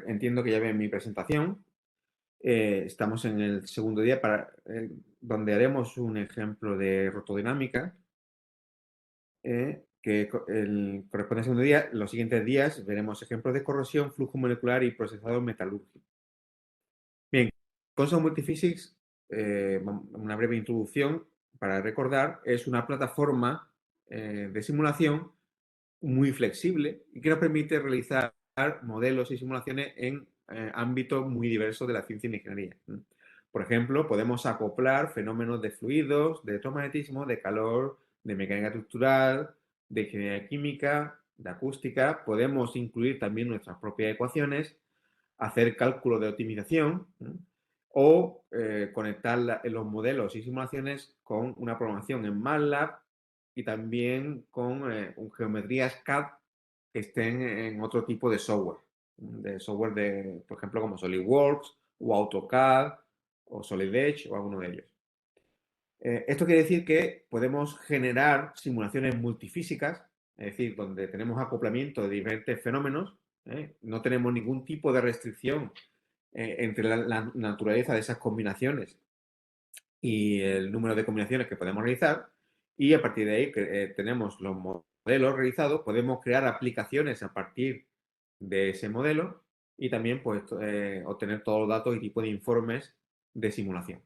entiendo que ya ven mi presentación. Estamos en el segundo día donde haremos un ejemplo de rotodinámica corresponde al segundo día. Los siguientes días veremos ejemplos de corrosión, flujo molecular y procesado metalúrgico. Bien, Consol Multiphysics, una breve introducción para recordar, es una plataforma de simulación muy flexible y que nos permite realizar modelos y simulaciones en ámbitos muy diversos de la ciencia y la ingeniería. Por ejemplo, podemos acoplar fenómenos de fluidos, de electromagnetismo, de calor, de mecánica estructural, de ingeniería química, de acústica. Podemos incluir también nuestras propias ecuaciones, hacer cálculos de optimización o conectar los modelos y simulaciones con una programación en MATLAB y también con geometrías CAD que estén en otro tipo de software. Por ejemplo, como SolidWorks o AutoCAD o Solid Edge o alguno de ellos. Esto quiere decir que podemos generar simulaciones multifísicas, es decir, donde tenemos acoplamiento de diferentes fenómenos, no tenemos ningún tipo de restricción entre la naturaleza de esas combinaciones y el número de combinaciones que podemos realizar, y a partir de ahí tenemos los modelos realizados, podemos crear aplicaciones a partir de ese modelo y también pues, obtener todos los datos y tipo de informes de simulación.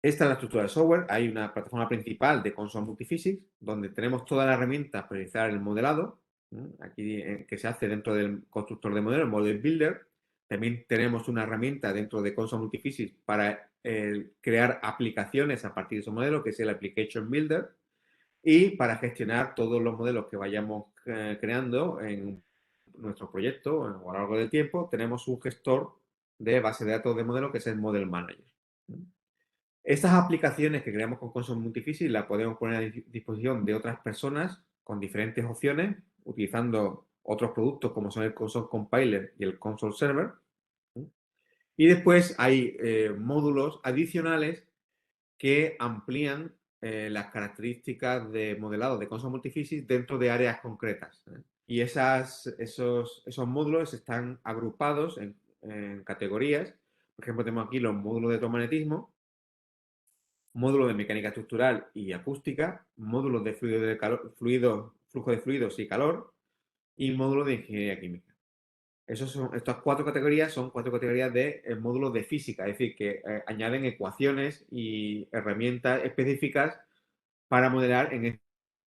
Esta es la estructura del software. Hay una plataforma principal de Consol Multiphysics, donde tenemos todas las herramientas para realizar el modelado, aquí que se hace dentro del constructor de modelos, el Model Builder. También tenemos una herramienta dentro de Consol Multiphysics para crear aplicaciones a partir de esos modelos, que es el Application Builder, y para gestionar todos los modelos que vayamos creando en nuestro proyecto a lo largo del tiempo, tenemos un gestor de base de datos de modelos que es el Model Manager. Estas aplicaciones que creamos con Consol Multiphysics las podemos poner a disposición de otras personas con diferentes opciones, utilizando otros productos como son el Consol Compiler y el Consol Server. Y después hay módulos adicionales que amplían las características de modelado de Consol Multiphysics dentro de áreas concretas. Y esos módulos están agrupados en categorías. Por ejemplo, tenemos aquí los módulos de electromagnetismo, módulo de mecánica estructural y acústica, módulos de flujo de fluidos y calor y módulo de ingeniería química. Estas cuatro categorías son cuatro categorías de módulos de física, es decir, que añaden ecuaciones y herramientas específicas para modelar en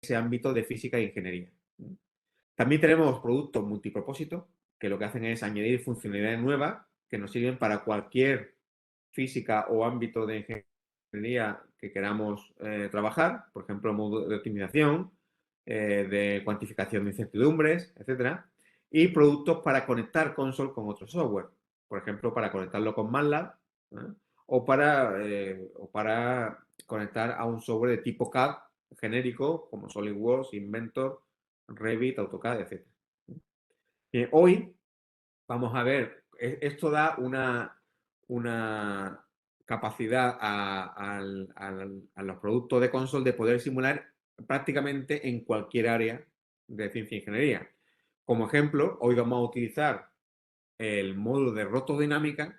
ese ámbito de física e ingeniería. También tenemos productos multipropósito, que lo que hacen es añadir funcionalidades nuevas que nos sirven para cualquier física o ámbito de ingeniería que queramos trabajar, por ejemplo, módulo de optimización, de cuantificación de incertidumbres, etcétera, y productos para conectar Consol con otro software, por ejemplo, para conectarlo con MATLAB o para conectar a un software de tipo CAD genérico como SolidWorks, Inventor, Revit, AutoCAD, etc. Hoy vamos a ver, esto da una capacidad a los productos de Consol de poder simular prácticamente en cualquier área de ciencia e ingeniería. Como ejemplo, hoy vamos a utilizar el módulo de rotodinámica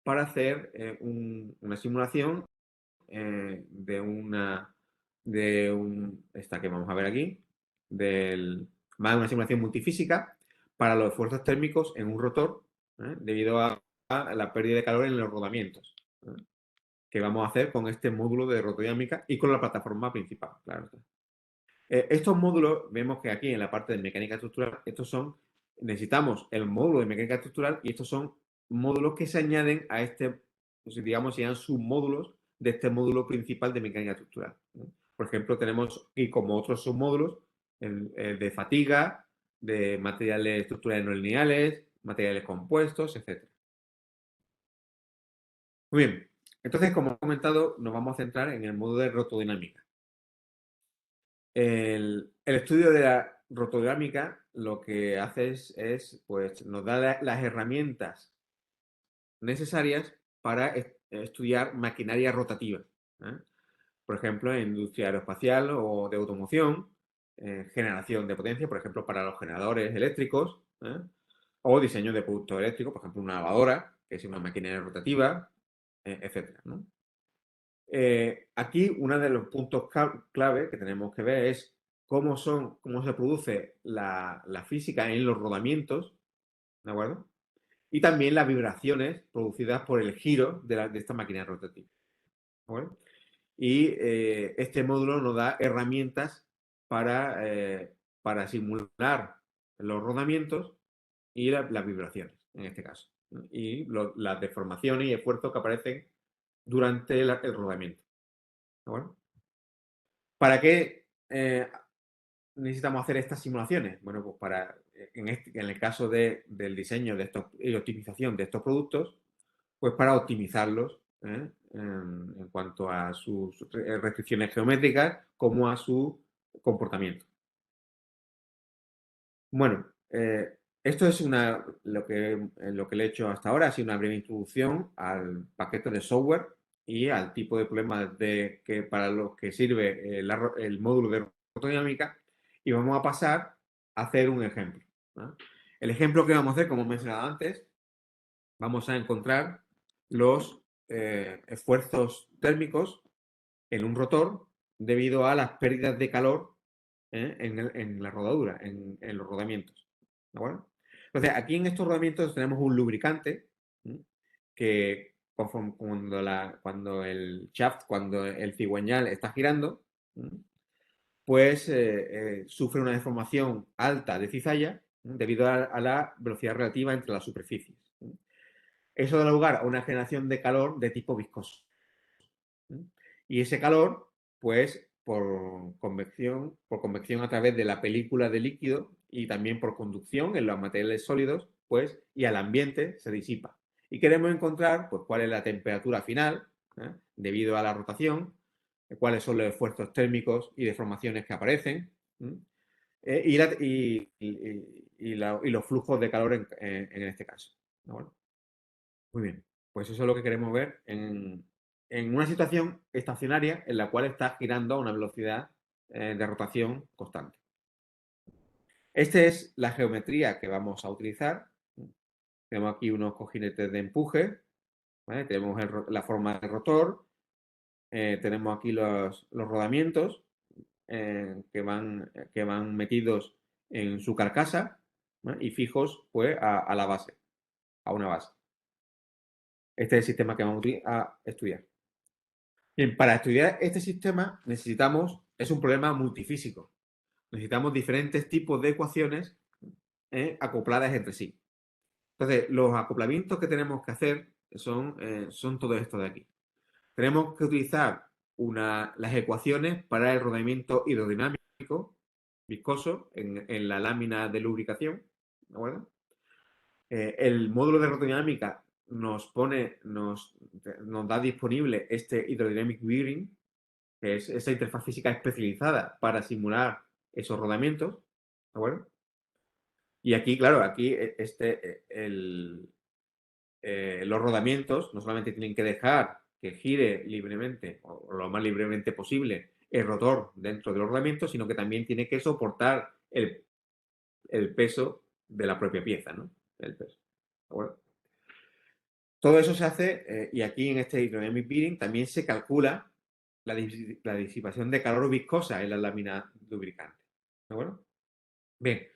para hacer una simulación esta que vamos a ver aquí, más de una simulación multifísica para los esfuerzos térmicos en un rotor debido a la pérdida de calor en los rodamientos que vamos a hacer con este módulo de rotodinámica y con la plataforma principal, claro. Estos módulos, vemos que aquí en la parte de mecánica estructural, necesitamos el módulo de mecánica estructural y estos son módulos que se añaden a digamos, serían submódulos de este módulo principal de mecánica estructural. Por ejemplo, tenemos, y como otros submódulos, el de fatiga, de materiales estructurales no lineales, materiales compuestos, etc. Muy bien, entonces, como he comentado, nos vamos a centrar en el módulo de rotodinámica. El estudio de la rotodinámica lo que hace pues, nos da las herramientas necesarias para estudiar maquinaria rotativa. Por ejemplo, en industria aeroespacial o de automoción, generación de potencia, por ejemplo, para los generadores eléctricos, o diseño de productos eléctricos, por ejemplo, una lavadora, que es una máquina rotativa, etcétera, ¿no? Aquí uno de los puntos clave que tenemos que ver es cómo se produce la física en los rodamientos, ¿de acuerdo? Y también las vibraciones producidas por el giro de esta máquina rotativa, ¿de acuerdo? Y este módulo nos da herramientas para simular los rodamientos y las vibraciones, en este caso, ¿no? Y las deformaciones y esfuerzos que aparecen durante el rodamiento, ¿de acuerdo? ¿Para qué necesitamos hacer estas simulaciones? Bueno, pues en el caso del diseño de estos y optimización de estos productos, pues para optimizarlos en cuanto a sus restricciones geométricas como a su comportamiento. Bueno, esto es lo que le he hecho hasta ahora, ha sido una breve introducción al paquete de software y al tipo de problemas para los que sirve el módulo de rotodinámica, y vamos a pasar a hacer un ejemplo, ¿no? El ejemplo que vamos a hacer, como he mencionado antes, vamos a encontrar los esfuerzos térmicos en un rotor debido a las pérdidas de calor en la rodadura, en los rodamientos. ¿De acuerdo? Entonces, aquí en estos rodamientos tenemos un lubricante, ¿sí? Que cuando el shaft, cuando el cigüeñal está girando, ¿sí? Pues sufre una deformación alta de cizalla, ¿sí? Debido a la velocidad relativa entre las superficies, ¿sí? Eso da lugar a una generación de calor de tipo viscoso. Y ese calor, pues, por convección a través de la película de líquido y también por conducción en los materiales sólidos, pues, y al ambiente se disipa. Y queremos encontrar, pues, cuál es la temperatura final, debido a la rotación, cuáles son los esfuerzos térmicos y deformaciones que aparecen, y los flujos de calor en este caso. ¿No? Muy bien, pues eso es lo que queremos ver en una situación estacionaria en la cual está girando a una velocidad de rotación constante. Esta es la geometría que vamos a utilizar. Tenemos aquí unos cojinetes de empuje, ¿vale? Tenemos la forma de rotor, tenemos aquí los rodamientos que van metidos en su carcasa, ¿vale? Y fijos pues, a la base, a una base. Este es el sistema que vamos a estudiar. Bien, para estudiar este sistema es un problema multifísico. Necesitamos diferentes tipos de ecuaciones acopladas entre sí. Entonces, los acoplamientos que tenemos que hacer son todo esto de aquí. Tenemos que utilizar las ecuaciones para el rodamiento hidrodinámico viscoso en la lámina de lubricación, ¿de acuerdo? El módulo de rotodinámica nos da disponible este Hydrodynamic Bearing, que es esa interfaz física especializada para simular esos rodamientos, ¿de acuerdo? Y aquí, claro, los rodamientos no solamente tienen que dejar que gire libremente, o lo más libremente posible, el rotor dentro de los rodamientos, sino que también tiene que soportar el peso de la propia pieza, ¿no? El peso, ¿de acuerdo? Todo eso se hace, y aquí en este Hydrodynamic Bearing también se calcula la disipación de calor viscosa en la lámina lubricante. ¿De acuerdo? Bien,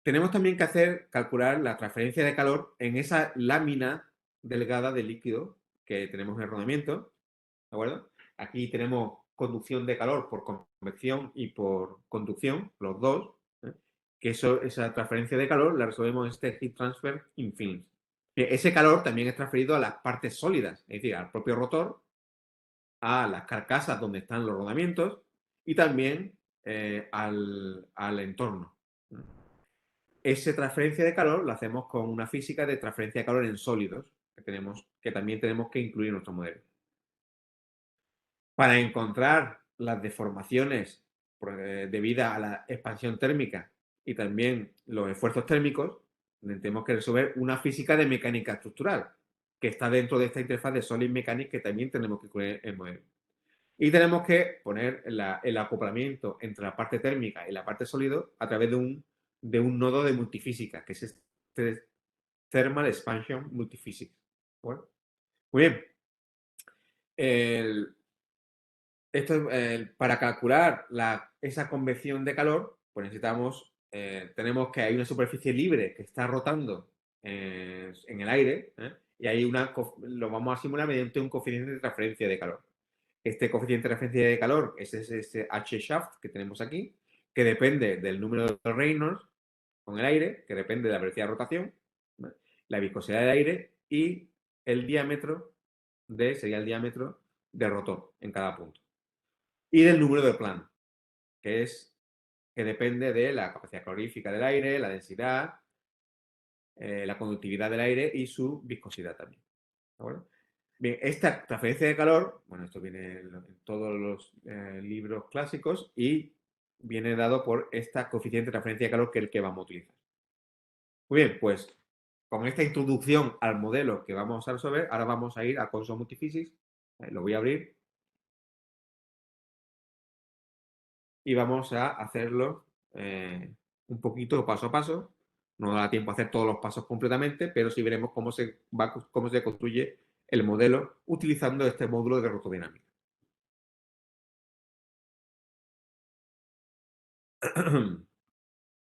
tenemos también que calcular la transferencia de calor en esa lámina delgada de líquido que tenemos en el rodamiento. ¿De acuerdo? Aquí tenemos conducción de calor por convección y por conducción, los dos. ¿Eh? Que esa transferencia de calor la resolvemos en este heat transfer in films. Ese calor también es transferido a las partes sólidas, es decir, al propio rotor, a las carcasas donde están los rodamientos y también al entorno. Esa transferencia de calor la hacemos con una física de transferencia de calor en sólidos que también tenemos que incluir en nuestro modelo. Para encontrar las deformaciones debidas a la expansión térmica y también los esfuerzos térmicos, tenemos que resolver una física de mecánica estructural que está dentro de esta interfaz de Solid Mechanics que también tenemos que incluir en el modelo. Y tenemos que poner el acoplamiento entre la parte térmica y la parte sólido a través de un de un nodo de multifísica, que es este Thermal Expansion Multiphysics. Bueno, muy bien. El, para calcular esa convección de calor, pues necesitamos, tenemos que hay una superficie libre que está rotando en el aire, y hay lo vamos a simular mediante un coeficiente de transferencia de calor. Este coeficiente de transferencia de calor es ese H shaft que tenemos aquí, que depende del número de Reynolds con el aire, que depende de la velocidad de rotación, ¿vale? La viscosidad del aire y el diámetro sería el diámetro de rotor en cada punto. Y del número de Planck, que depende de la capacidad calorífica del aire, la densidad, la conductividad del aire y su viscosidad también. ¿De acuerdo? Bien, esta transferencia de calor, bueno, esto viene en todos los libros clásicos y viene dado por esta coeficiente de transferencia de calor que es el que vamos a utilizar. Muy bien, pues con esta introducción al modelo que vamos a resolver, ahora vamos a ir a Console Multiphysics. Lo voy a abrir y vamos a hacerlo un poquito paso a paso. No da tiempo a hacer todos los pasos completamente, pero sí veremos cómo se construye el modelo utilizando este módulo de rotodinámica.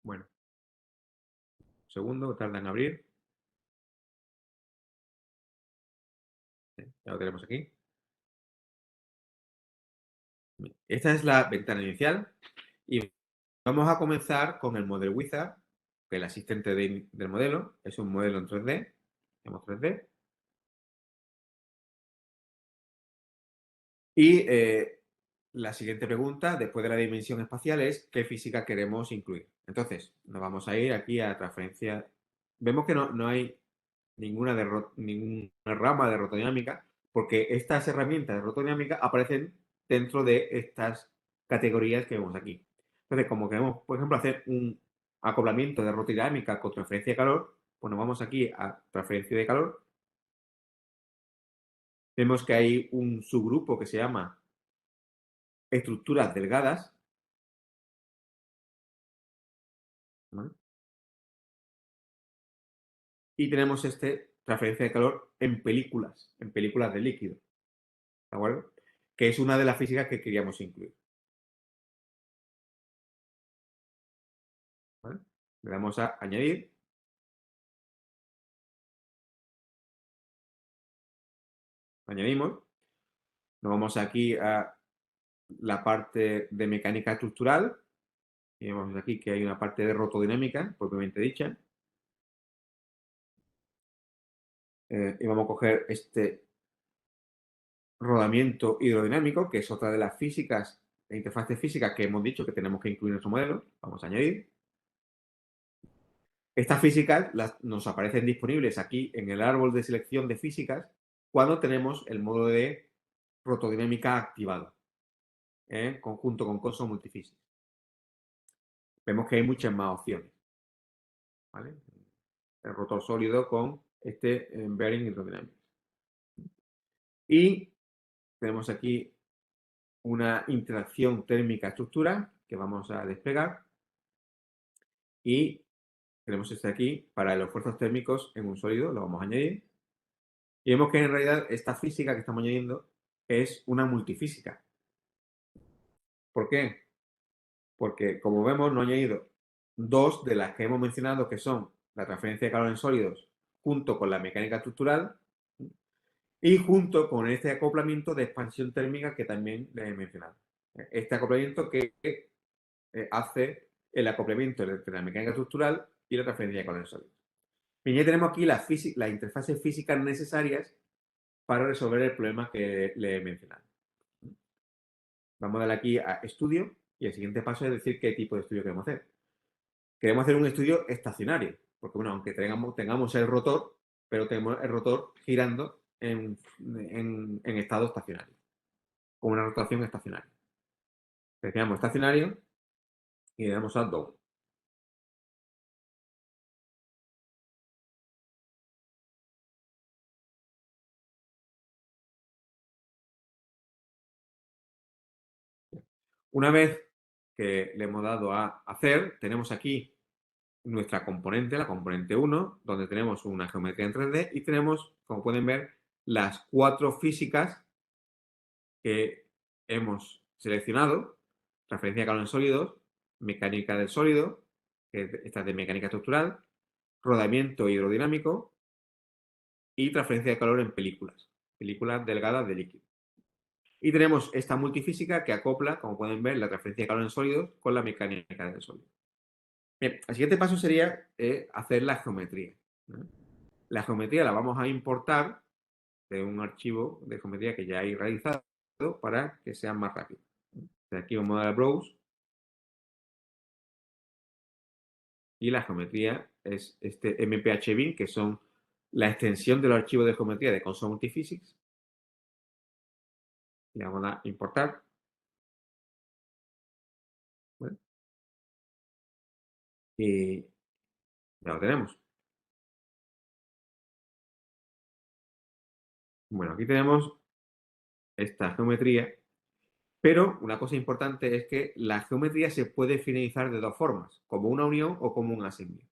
Bueno, un segundo, tarda en abrir. Ya lo tenemos aquí. Esta es la ventana inicial y vamos a comenzar con el Model Wizard, que es el asistente del modelo. Es un modelo en 3D. Tenemos 3D. Y la siguiente pregunta, después de la dimensión espacial, es ¿qué física queremos incluir? Entonces, nos vamos a ir aquí a transferencia. Vemos que no hay ninguna rama de rotodinámica, porque estas herramientas de rotodinámica aparecen dentro de estas categorías que vemos aquí. Entonces, como queremos, por ejemplo, hacer un acoplamiento de rotodinámica con transferencia de calor, pues nos vamos aquí a transferencia de calor. Vemos que hay un subgrupo que se llama estructuras delgadas, ¿vale? Y tenemos transferencia de calor en películas de líquido, ¿de acuerdo? Que es una de las físicas que queríamos incluir, ¿vale? Le damos a añadir, añadimos, nos vamos aquí a la parte de mecánica estructural, y vemos aquí que hay una parte de rotodinámica, propiamente dicha, y vamos a coger este rodamiento hidrodinámico, que es otra de las físicas, de interfaces físicas que hemos dicho que tenemos que incluir en nuestro modelo, vamos a añadir. Estas físicas nos aparecen disponibles aquí en el árbol de selección de físicas cuando tenemos el modo de rotodinámica activado, conjunto con Console Multiphysics. Vemos que hay muchas más opciones, ¿vale? El rotor sólido con bearing hidrodinámico. Y tenemos aquí una interacción térmica estructura que vamos a desplegar y tenemos aquí para los esfuerzos térmicos en un sólido, lo vamos a añadir. Y vemos que en realidad esta física que estamos añadiendo es una multifísica. ¿Por qué? Porque, como vemos, no he añadido dos de las que hemos mencionado, que son la transferencia de calor en sólidos, junto con la mecánica estructural y junto con este acoplamiento de expansión térmica que también les he mencionado. Este acoplamiento que hace el acoplamiento entre la mecánica estructural y la transferencia de calor en sólidos. Y ya tenemos aquí las interfaces físicas necesarias para resolver el problema que le he mencionado. Vamos a darle aquí a estudio y el siguiente paso es decir qué tipo de estudio queremos hacer. Queremos hacer un estudio estacionario, porque bueno, aunque tengamos el rotor, pero tenemos el rotor girando en estado estacionario, con una rotación estacionaria. Seleccionamos estacionario y le damos a Done. Una vez que le hemos dado a hacer, tenemos aquí nuestra componente, la componente 1, donde tenemos una geometría en 3D y tenemos, como pueden ver, las 4 físicas que hemos seleccionado: transferencia de calor en sólidos, mecánica del sólido, que esta es de mecánica estructural, rodamiento hidrodinámico y transferencia de calor en películas delgadas de líquido. Y tenemos esta multifísica que acopla, como pueden ver, la transferencia de calor en sólidos con la mecánica del sólido. Bien, el siguiente paso sería hacer la geometría, ¿no? La geometría la vamos a importar de un archivo de geometría que ya hay realizado para que sea más rápido. Aquí vamos a dar a Browse y la geometría es este MPH-Bin, que son la extensión de los archivos de geometría de Console Multiphysics. Le vamos a dar importar. ¿Vale? Y ya lo tenemos. Bueno, aquí tenemos esta geometría, pero una cosa importante es que la geometría se puede finalizar de dos formas, como una unión o como un assembly.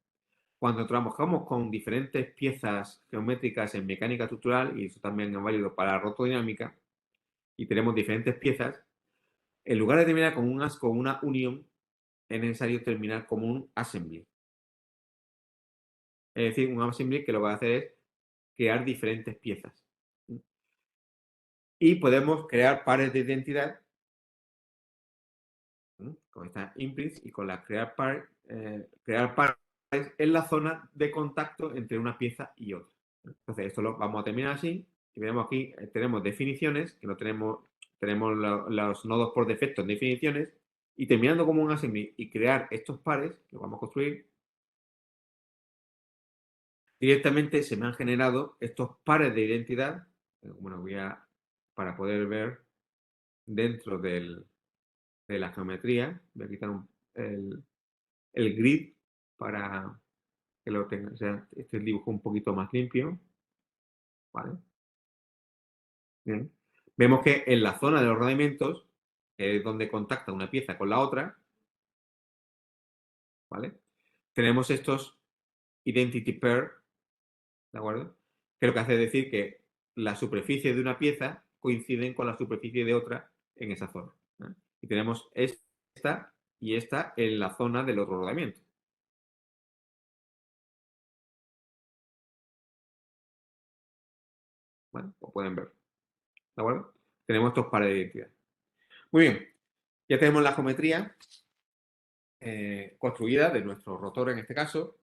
Cuando trabajamos con diferentes piezas geométricas en mecánica estructural, y eso también es válido para la rotodinámica, y tenemos diferentes piezas, en lugar de terminar con una unión, es necesario terminar como un assembly. Es decir, un assembly que lo que va a hacer es crear diferentes piezas. Y podemos crear pares de identidad con estas imprints y con la crear pares en la zona de contacto entre una pieza y otra. Entonces, esto lo vamos a terminar así. Y veremos aquí, tenemos definiciones, que no tenemos los nodos por defecto en definiciones. Y terminando como un assembly y crear estos pares, que vamos a construir, directamente se me han generado estos pares de identidad. Bueno, para poder ver dentro de la geometría, voy a quitar el grid para que lo tenga, o sea, este dibujo un poquito más limpio. ¿Vale? Bien. Vemos que en la zona de los rodamientos, que es donde contacta una pieza con la otra, ¿vale? Tenemos estos identity pair, ¿de acuerdo? Que lo que hace es decir que la superficie de una pieza coinciden con la superficie de otra en esa zona, ¿no? Y tenemos esta y esta en la zona del otro rodamiento. Bueno, como pueden ver, ¿de acuerdo? Tenemos estos pares de identidad. Muy bien, ya tenemos la geometría construida de nuestro rotor en este caso.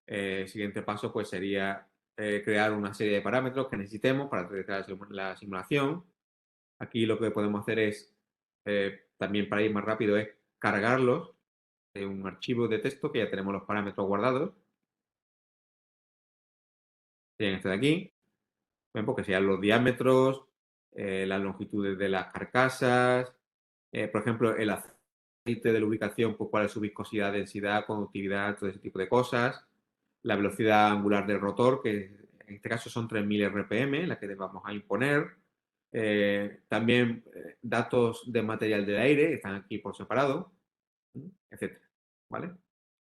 El siguiente paso pues sería crear una serie de parámetros que necesitemos para realizar la simulación. Aquí lo que podemos hacer es, también para ir más rápido, es cargarlos en un archivo de texto que ya tenemos los parámetros guardados. En este de aquí, ven, porque sean los diámetros, las longitudes de las carcasas, por ejemplo, el aceite de lubricación, pues cuál es su viscosidad, densidad, conductividad, todo ese tipo de cosas. La velocidad angular del rotor, que en este caso son 3000 RPM, la que vamos a imponer. También datos de material del aire, que están aquí por separado, etcétera. ¿Vale?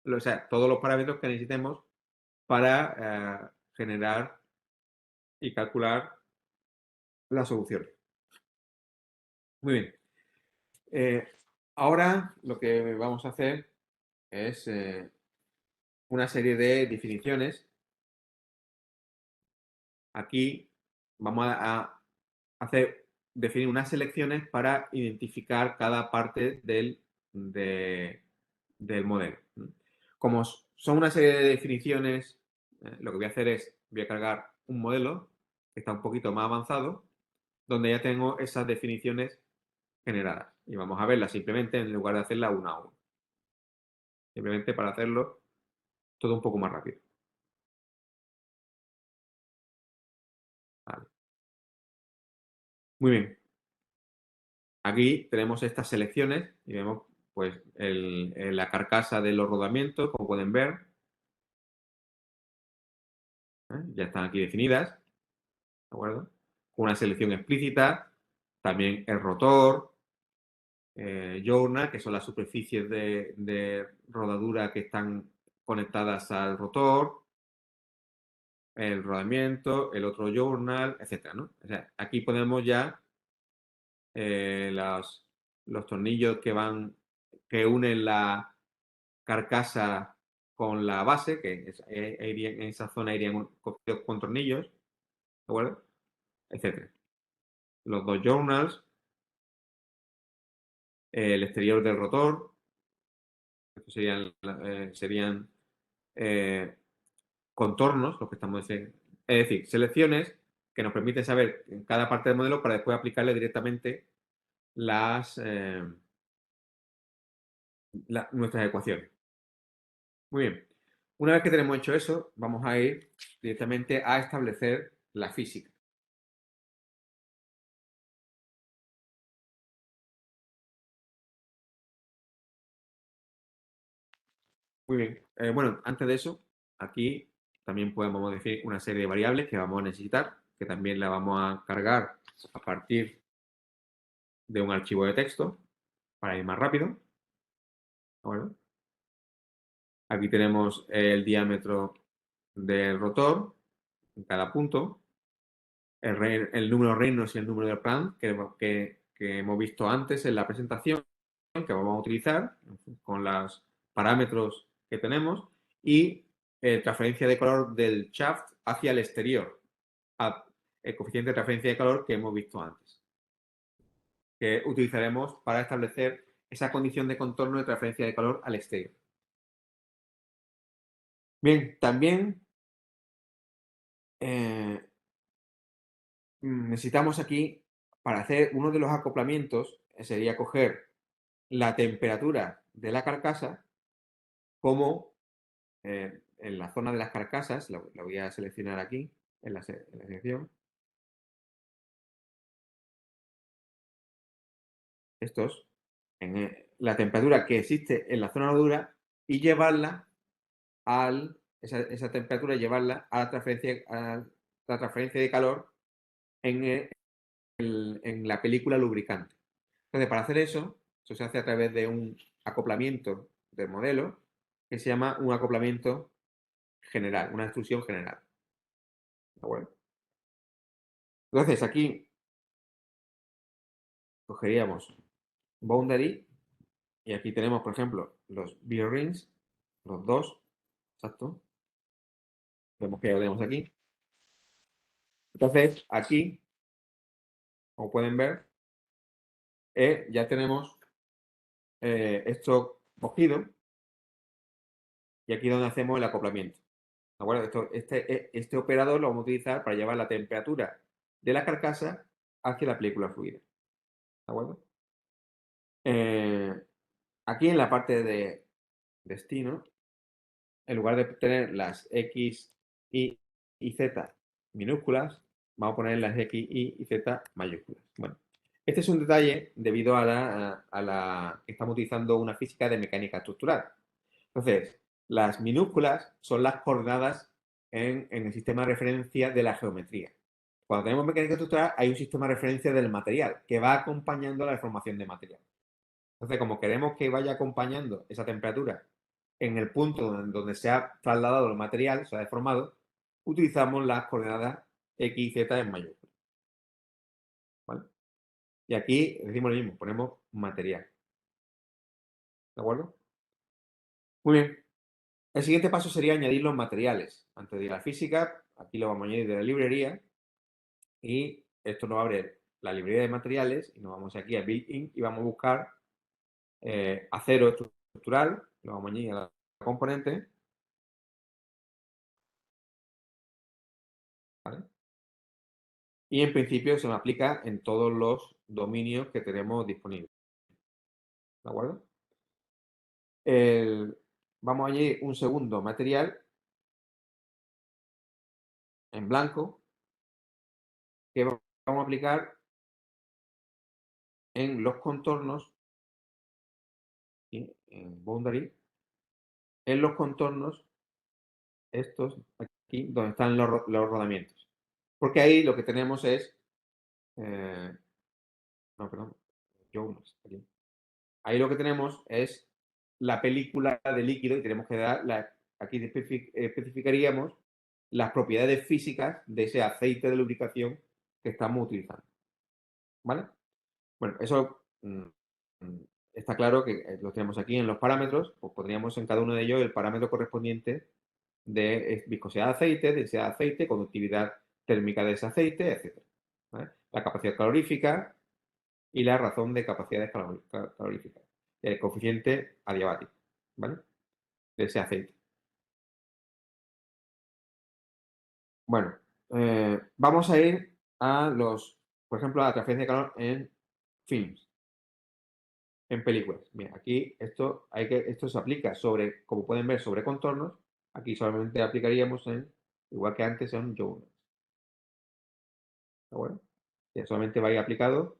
O sea, todos los parámetros que necesitemos para generar y calcular la solución. Muy bien. Ahora lo que vamos a hacer es una serie de definiciones. Aquí vamos a definir unas selecciones para identificar cada parte del modelo. Como son una serie de definiciones, lo que voy a hacer es, voy a cargar un modelo que está un poquito más avanzado, donde ya tengo esas definiciones generadas. Y vamos a verlas simplemente en lugar de hacerla una a una. Simplemente para hacerlo todo un poco más rápido. Vale. Muy bien. Aquí tenemos estas selecciones y vemos pues la carcasa de los rodamientos, como pueden ver. Ya están aquí definidas, ¿de acuerdo? Con una selección explícita, también el rotor, journal, que son las superficies de rodadura que están conectadas al rotor, el rodamiento, el otro journal, etcétera, ¿no? O sea, aquí ponemos ya los tornillos que unen la carcasa con la base, que en esa zona irían cogidos con tornillos, ¿de acuerdo? Etcétera. Los dos journals, el exterior del rotor, estos serían eh, contornos, los que estamos diciendo. Es decir, selecciones que nos permiten saber en cada parte del modelo para después aplicarle directamente nuestras ecuaciones. Muy bien. Una vez que tenemos hecho eso, vamos a ir directamente a establecer la física. Muy bien. Bueno, antes de eso, aquí también podemos decir una serie de variables que vamos a necesitar, que también la vamos a cargar a partir de un archivo de texto para ir más rápido. Bueno, aquí tenemos el diámetro del rotor en cada punto, el número Reynolds y el número de Planck que hemos visto antes en la presentación, que vamos a utilizar con los parámetros que tenemos, y transferencia de calor del shaft hacia el exterior, el coeficiente de transferencia de calor que hemos visto antes, que utilizaremos para establecer esa condición de contorno de transferencia de calor al exterior. Bien, también necesitamos aquí, para hacer uno de los acoplamientos, sería coger la temperatura de la carcasa como en la zona de las carcasas, la voy a seleccionar aquí, en la selección, estos, la temperatura que existe en la zona dura y llevarla esa temperatura, llevarla a la transferencia de calor en la película lubricante. Entonces, para hacer eso se hace a través de un acoplamiento del modelo que se llama un acoplamiento general, una extrusión general. ¿De acuerdo? Entonces, aquí cogeríamos boundary y aquí tenemos, por ejemplo, los bearings, los dos, exacto. Vemos que ya lo tenemos aquí. Entonces, aquí, como pueden ver, ya tenemos esto cogido y aquí es donde hacemos el acoplamiento. ¿De acuerdo? Este operador lo vamos a utilizar para llevar la temperatura de la carcasa hacia la película fluida. ¿De acuerdo? Eh, aquí en la parte de destino, en lugar de tener las X, y Z minúsculas, vamos a poner las X, y Z mayúsculas. Bueno, este es un detalle debido a que estamos utilizando una física de mecánica estructural. Entonces, las minúsculas son las coordenadas en el sistema de referencia de la geometría. Cuando tenemos mecánica estructural, hay un sistema de referencia del material que va acompañando la deformación de material. Entonces, como queremos que vaya acompañando esa temperatura en el punto donde se ha trasladado el material, se ha deformado, utilizamos las coordenadas X y Z en mayúsculas. ¿Vale? Y aquí decimos lo mismo, ponemos material. ¿De acuerdo? Muy bien. El siguiente paso sería añadir los materiales. Antes de ir a la física, aquí lo vamos a añadir de la librería y esto nos abre la librería de materiales y nos vamos aquí a Built-in y vamos a buscar acero estructural, lo vamos a añadir a la componente, ¿vale? Y en principio se me aplica en todos los dominios que tenemos disponibles. ¿De acuerdo? Vamos a añadir un segundo material en blanco que vamos a aplicar en los contornos, en boundary, en los contornos estos aquí, donde están los rodamientos. Porque ahí lo que tenemos es, no, perdón, ahí lo que tenemos es la película de líquido y tenemos que dar aquí especificaríamos las propiedades físicas de ese aceite de lubricación que estamos utilizando. ¿Vale? Bueno, eso está claro que lo tenemos aquí en los parámetros, pues podríamos en cada uno de ellos el parámetro correspondiente de viscosidad de aceite, densidad de aceite, conductividad térmica de ese aceite, etc. ¿Vale? La capacidad calorífica y la razón de capacidades caloríficas. El coeficiente adiabático, ¿vale? De ese aceite. Bueno, vamos a ir a por ejemplo, a la transferencia de calor en films, en películas. Bien, aquí esto se aplica sobre, como pueden ver, sobre contornos. Aquí solamente aplicaríamos igual que antes, en journals. ¿De acuerdo? Ya solamente va a ir aplicado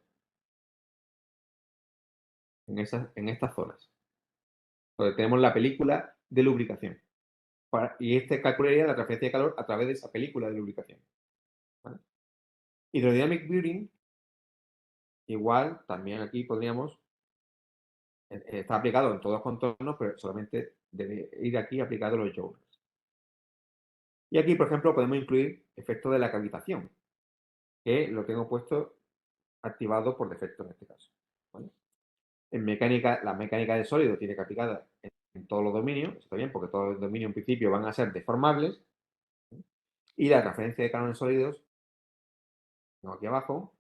en estas zonas, donde tenemos la película de lubricación. Y calcularía la transferencia de calor a través de esa película de lubricación. ¿Vale? Hydrodynamic Building, igual, también aquí podríamos, está aplicado en todos los contornos, pero solamente debe ir aquí aplicado los journals. Y aquí, por ejemplo, podemos incluir efecto de la cavitación, que lo tengo puesto activado por defecto en este caso. ¿Vale? En mecánica, la mecánica de sólido tiene que aplicada en todos los dominios, está bien, porque todos los dominios en principio van a ser deformables. Y la transferencia de calor en sólidos, tengo aquí abajo,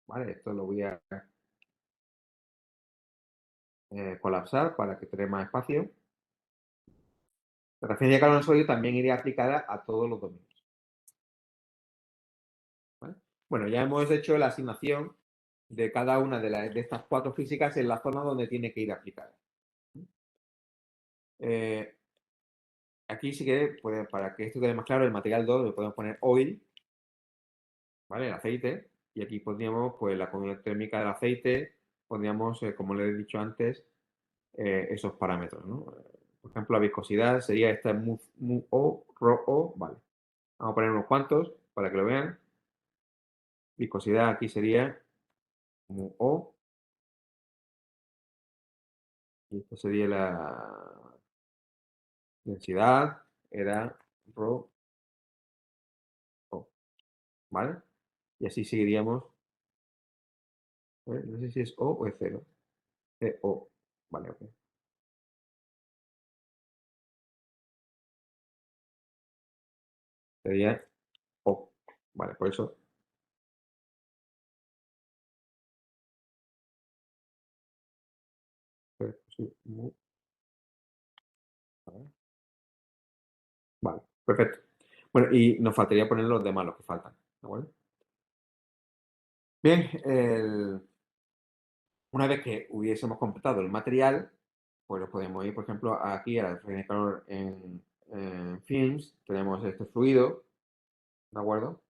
¿vale? Esto lo voy a colapsar para que tenga más espacio. La transferencia de calor en sólido también iría aplicada a todos los dominios. ¿Vale? Bueno, ya hemos hecho la asignación de cada una de estas cuatro físicas en la zona donde tiene que ir aplicada. Aquí sí que, para que esto quede más claro, el material 2 le podemos poner oil, ¿vale? El aceite. Y aquí pondríamos pues, la conductividad térmica del aceite, pondríamos, como le he dicho antes, esos parámetros, ¿no? Por ejemplo, la viscosidad sería esta mu o, rho o, vale. Vamos a poner unos cuantos para que lo vean. Viscosidad aquí sería mu o, y esto sería la densidad, era rho o, ¿vale? Y así seguiríamos. No sé si es o es cero. O, vale, ok. Sería o, vale, por eso. Sí, vale, perfecto. Bueno, y nos faltaría poner los demás, los que faltan. ¿De acuerdo? Bien, una vez que hubiésemos completado el material, pues lo podemos ir, por ejemplo, aquí a la referencia de calor en films. Tenemos este fluido, ¿de acuerdo?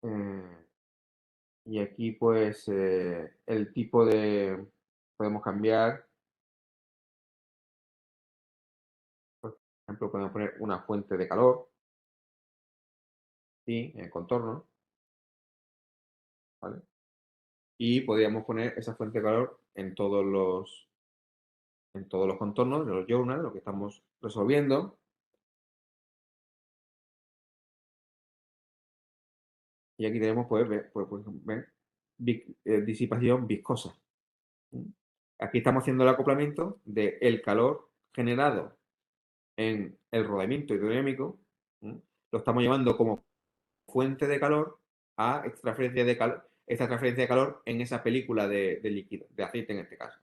Eh, y aquí, pues, el tipo de... Podemos cambiar, por ejemplo, podemos poner una fuente de calor, ¿sí? En el contorno, ¿vale? Y podríamos poner esa fuente de calor en todos los contornos de los journals, lo que estamos resolviendo. Y aquí tenemos, pues, ver disipación viscosa. Aquí estamos haciendo el acoplamiento del calor generado en el rodamiento hidrodinámico, lo estamos llevando como fuente de calor a esta transferencia de calor en esa película de líquido, de aceite en este caso.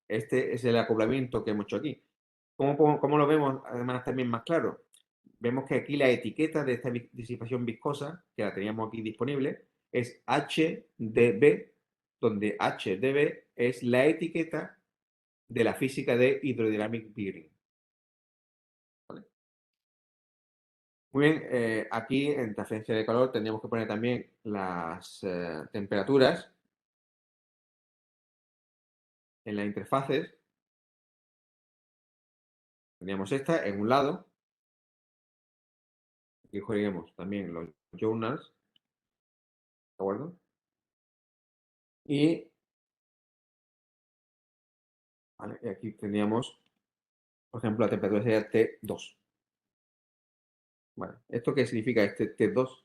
Este es el acoplamiento que hemos hecho aquí. ¿Cómo lo vemos además también más claro? Vemos que aquí la etiqueta de esta disipación viscosa, que la teníamos aquí disponible, es HDB, donde HDB es la etiqueta de la física de Hydrodynamic Bearing. ¿Vale? Muy bien, aquí en transferencia de calor tendríamos que poner también las temperaturas en las interfaces. Tendríamos esta en un lado. Aquí jugaremos también los journals, ¿de acuerdo? Y, vale, y aquí tendríamos Por ejemplo, la temperatura sería T2. Bueno, ¿esto qué significa este T2?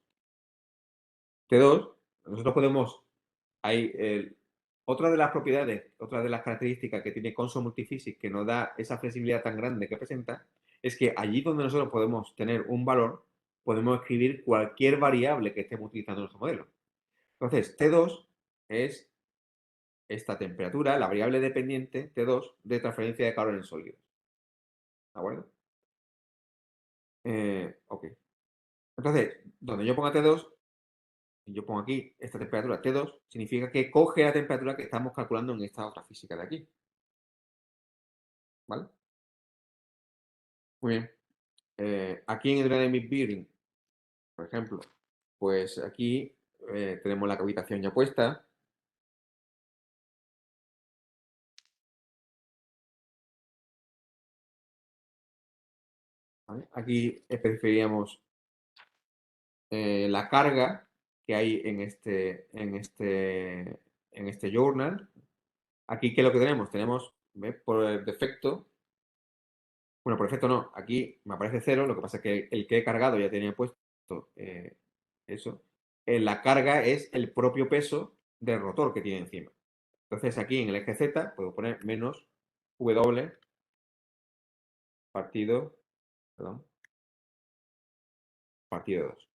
T2, nosotros podemos, otra de las propiedades, otra de las características que tiene Consul Multiphysics que nos da esa flexibilidad tan grande que presenta, es que allí donde nosotros podemos tener un valor, podemos escribir cualquier variable que estemos utilizando en nuestro modelo. Entonces, T2 es esta temperatura, la variable dependiente T2 de transferencia de calor en sólidos. ¿De acuerdo? Ok. Entonces, donde yo ponga T2, y yo pongo aquí esta temperatura T2, significa que coge la temperatura que estamos calculando en esta otra física de aquí. ¿Vale? Muy bien. Aquí en el Dynamic Bearing, por ejemplo, pues aquí tenemos la cavitación ya puesta. ¿Vale? Aquí especificaríamos la carga que hay en este journal. Aquí, ¿qué es lo que tenemos? Tenemos, ¿ves? Por defecto, bueno, por defecto no, aquí me aparece 0, lo que pasa es que el que he cargado ya tenía puesto eso. La carga es el propio peso del rotor que tiene encima. Entonces aquí en el eje Z puedo poner menos W partido, perdón, partido 2.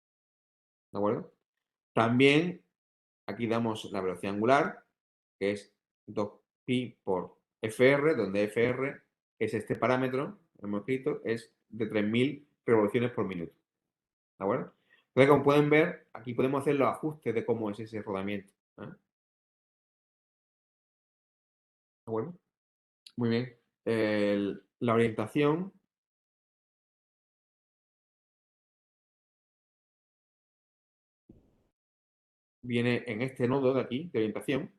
¿De acuerdo? También aquí damos la velocidad angular, que es 2pi por FR, donde FR es este parámetro, hemos escrito, es de 3000 revoluciones por minuto. ¿De acuerdo? Entonces, como pueden ver, aquí podemos hacer los ajustes de cómo es ese rodamiento. ¿De acuerdo? Muy bien. La orientación viene en este nodo de aquí, de orientación.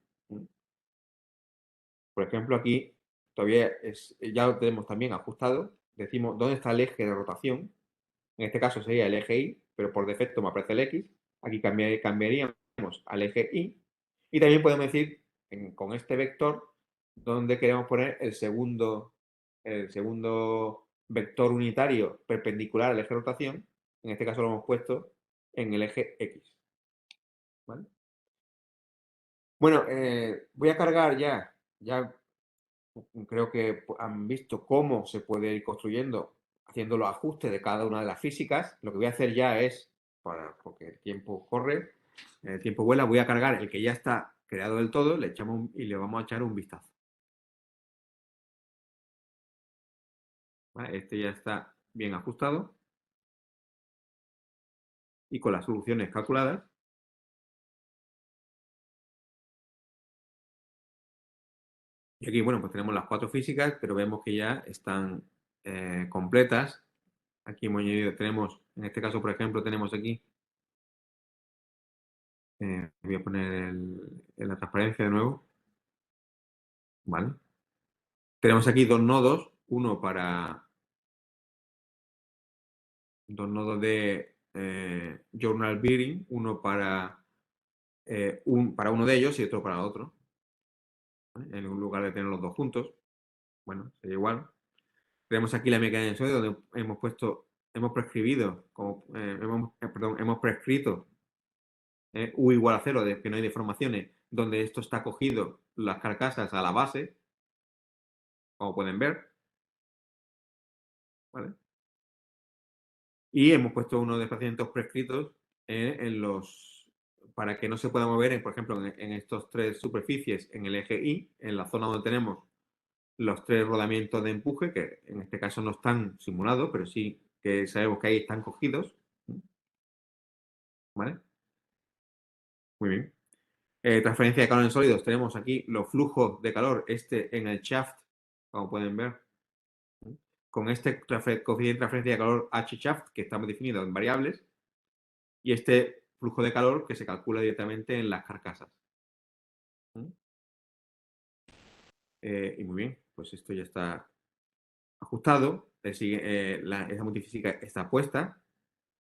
Por ejemplo, aquí todavía ya lo tenemos también ajustado. Decimos dónde está el eje de rotación. En este caso sería el eje Y, pero por defecto me aparece el X. Aquí cambiaríamos al eje Y. Y también podemos decir con este vector dónde queremos poner el segundo vector unitario perpendicular al eje de rotación. En este caso lo hemos puesto en el eje X. ¿Vale? Bueno, voy a cargar ya creo que han visto cómo se puede ir construyendo haciendo los ajustes de cada una de las físicas. Lo que voy a hacer ya es, porque el tiempo corre, el tiempo vuela, voy a cargar el que ya está creado del todo, le echamos y le vamos a echar un vistazo. ¿Vale? Este ya está bien ajustado y con las soluciones calculadas. Y aquí, bueno, pues tenemos las 4 físicas, pero vemos que ya están completas. Aquí hemos añadido, tenemos, en este caso, por ejemplo, tenemos aquí, voy a poner la transparencia de nuevo, ¿vale? Tenemos aquí dos nodos de Journal Bearing, uno para uno de ellos y otro para otro, ¿vale? En lugar de tener los dos juntos, bueno, sería igual. Tenemos aquí la mecánica de sonido donde hemos prescribido, hemos prescrito U igual a 0, de que no hay deformaciones, donde esto está cogido las carcasas a la base, como pueden ver, ¿vale? Y hemos puesto unos desplazamientos prescritos para que no se pueda mover, por ejemplo, en estas 3 superficies en el eje Y, en la zona donde tenemos los 3 rodamientos de empuje, que en este caso no están simulados, pero sí que sabemos que ahí están cogidos. ¿Vale? Muy bien. Transferencia de calor en sólidos. Tenemos aquí los flujos de calor, en el shaft, como pueden ver. Con este coeficiente de transferencia de calor H shaft, que estamos definidos en variables, y este flujo de calor que se calcula directamente en las carcasas. Y muy bien, pues esto ya está ajustado. Esa multifísica está puesta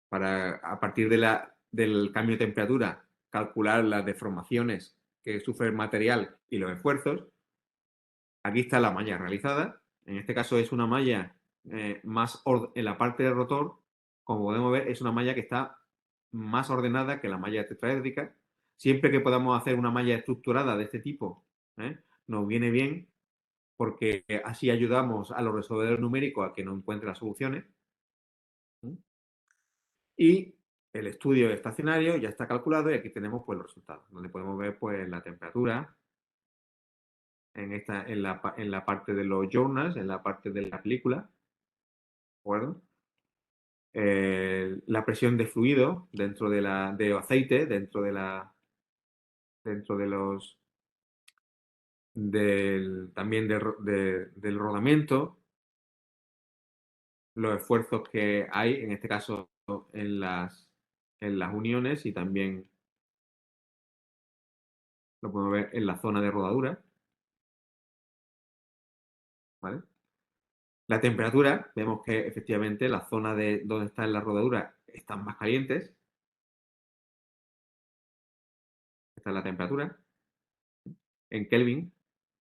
para, a partir del cambio de temperatura, calcular las deformaciones que sufre el material y los esfuerzos. Aquí está la malla realizada. En este caso es una malla en la parte del rotor, como podemos ver, es una malla que está más ordenada que la malla tetraédrica. Siempre que podamos hacer una malla estructurada de este tipo, nos viene bien porque así ayudamos a los resolvedores numéricos a que no encuentren las soluciones. Y el estudio estacionario ya está calculado y aquí tenemos pues, los resultados, donde podemos ver pues, la temperatura en la parte de los journals, en la parte de la película, ¿de acuerdo? La presión de fluido dentro de aceite, dentro de los también del rodamiento, los esfuerzos que hay, en este caso en las uniones y también lo podemos ver en la zona de rodadura, ¿vale? La temperatura, vemos que efectivamente la zona de donde está en la rodadura están más calientes. Esta es la temperatura. En Kelvin,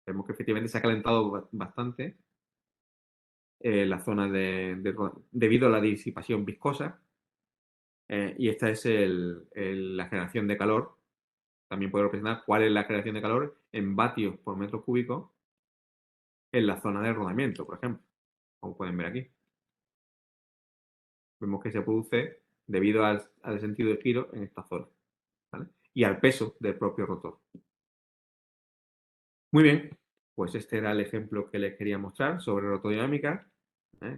vemos que efectivamente se ha calentado bastante la zona debido a la disipación viscosa. Y esta es la generación de calor. También puedo representar cuál es la generación de calor en vatios por metro cúbico en la zona de rodamiento, por ejemplo, como pueden ver aquí. Vemos que se produce debido al sentido de giro en esta zona, ¿vale? Y al peso del propio rotor. Muy bien, pues este era el ejemplo que les quería mostrar sobre rotodinámica,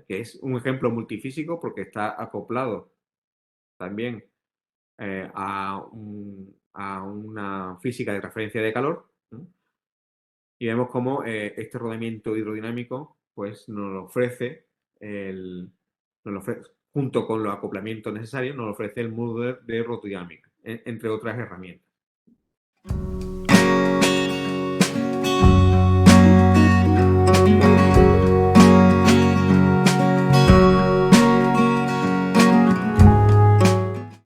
que es un ejemplo multifísico porque está acoplado también a una física de transferencia de calor, ¿no? Y vemos cómo este rodamiento hidrodinámico pues, nos lo ofrece, junto con los acoplamientos necesarios, nos ofrece el módulo de rotodinámica, entre otras herramientas.